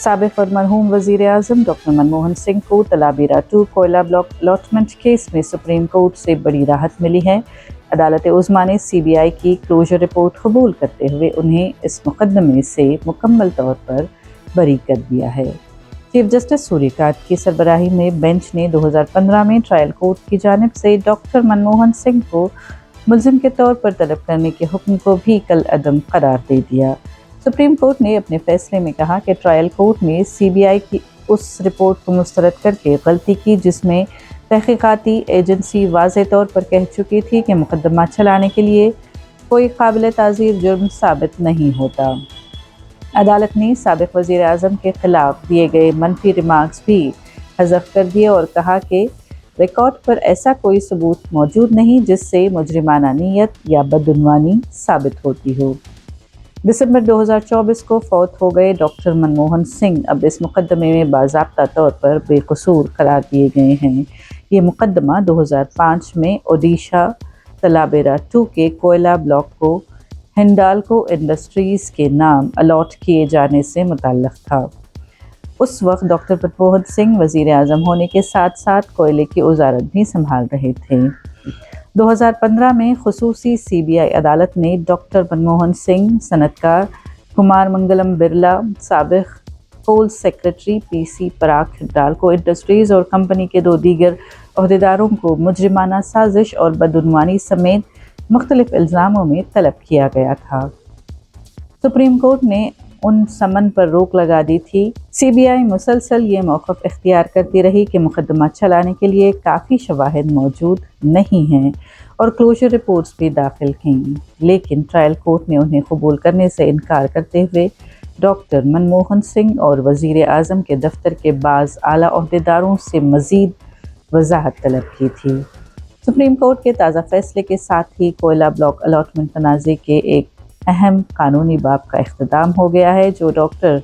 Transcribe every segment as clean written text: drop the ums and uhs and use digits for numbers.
साबिक़ और मरहूम वज़ीर आज़म डॉक्टर मनमोहन सिंह को तलाबेरा 2 कोयला ब्लॉक अलॉटमेंट केस में सुप्रीम कोर्ट से बड़ी राहत मिली है। अदालत उज़्मा ने CBI की क्लोजर रिपोर्ट कबूल करते हुए उन्हें इस मुकदमे से मुकम्मल तौर पर बरी कर दिया है। चीफ जस्टिस सूर्यकांत की सरबराही में बेंच ने 2015 में ट्रायल कोर्ट की जानिब से डॉक्टर मनमोहन सिंह को मुल्ज़िम के तौर पर तलब करने के हुक्म को भी कल अदम करार दे दिया। सुप्रीम कोर्ट ने अपने फैसले में कहा कि ट्रायल कोर्ट ने CBI की उस रिपोर्ट को मुस्तरद करके गलती की जिसमें तहकीकाती एजेंसी वाज़े तौर पर कह चुकी थी कि मुकदमा चलाने के लिए कोई काबिल ताज़ीर जुर्म साबित नहीं होता। अदालत ने साबिक़ वज़ीर आज़म के ख़िलाफ़ दिए गए मनफी रिमार्क्स भी हज़फ कर दिए और कहा कि रिकॉर्ड पर ऐसा कोई सबूत मौजूद नहीं जिससे मुजरिमाना नीयत या बदउनवानी साबित होती हो। दिसंबर 2024 को फौत हो गए डॉक्टर मनमोहन सिंह अब इस मुकदमे में बाज़ाब्ता तौर पर बेकसूर करार दिए गए हैं। ये मुकदमा 2005 में ओडिशा तलाबेरा 2 के कोयला ब्लॉक को हिंडाल्को इंडस्ट्रीज़ के नाम अलॉट किए जाने से मुतल्लक़ था। उस वक्त डॉक्टर मनमोहन सिंह वज़ीर आज़म होने के साथ साथ कोयले की वज़ारत भी संभाल रहे थे। 2015 में खुसूसी CBI अदालत ने डॉक्टर मनमोहन सिंह, सनतकार कुमार मंगलम बिरला, साबिक़ कोल सेक्रेटरी PC पराग हिंडाल्को इंडस्ट्रीज़ और कंपनी के 2 दीगर अहदेदारों को मुजरिमाना साजिश और बदउनवानी समेत मुख्तलिफ इल्ज़ामों में तलब किया गया था। सुप्रीम कोर्ट ने उन समन पर रोक लगा दी थी। CBI मुसलसल ये मौक़िफ़ इख्तियार करती रही कि मुकदमा चलाने के लिए काफ़ी शवाहिद मौजूद नहीं हैं और क्लोजर रिपोर्ट्स भी दाखिल की, लेकिन ट्रायल कोर्ट ने उन्हें कबूल करने से इनकार करते हुए डॉक्टर मनमोहन सिंह और वज़ीर आज़म के दफ्तर के बाज़ आला अहदेदारों से मज़ीद वज़ाहत तलब की थी। सुप्रीम कोर्ट के ताज़ा फैसले के साथ ही कोयला ब्लॉक अलॉटमेंट तनाज़े के एक अहम कानूनी बाब का इख्तिताम हो गया है, जो डॉक्टर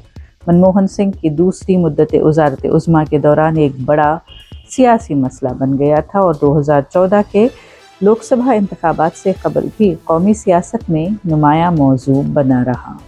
मनमोहन सिंह की दूसरी मुद्दत वज़ारत उज़्मा के दौरान एक बड़ा सियासी मसला बन गया था और 2014 के लोकसभा इंतखाबात से कबल भी कौमी सियासत में नुमाया मौजू बना रहा।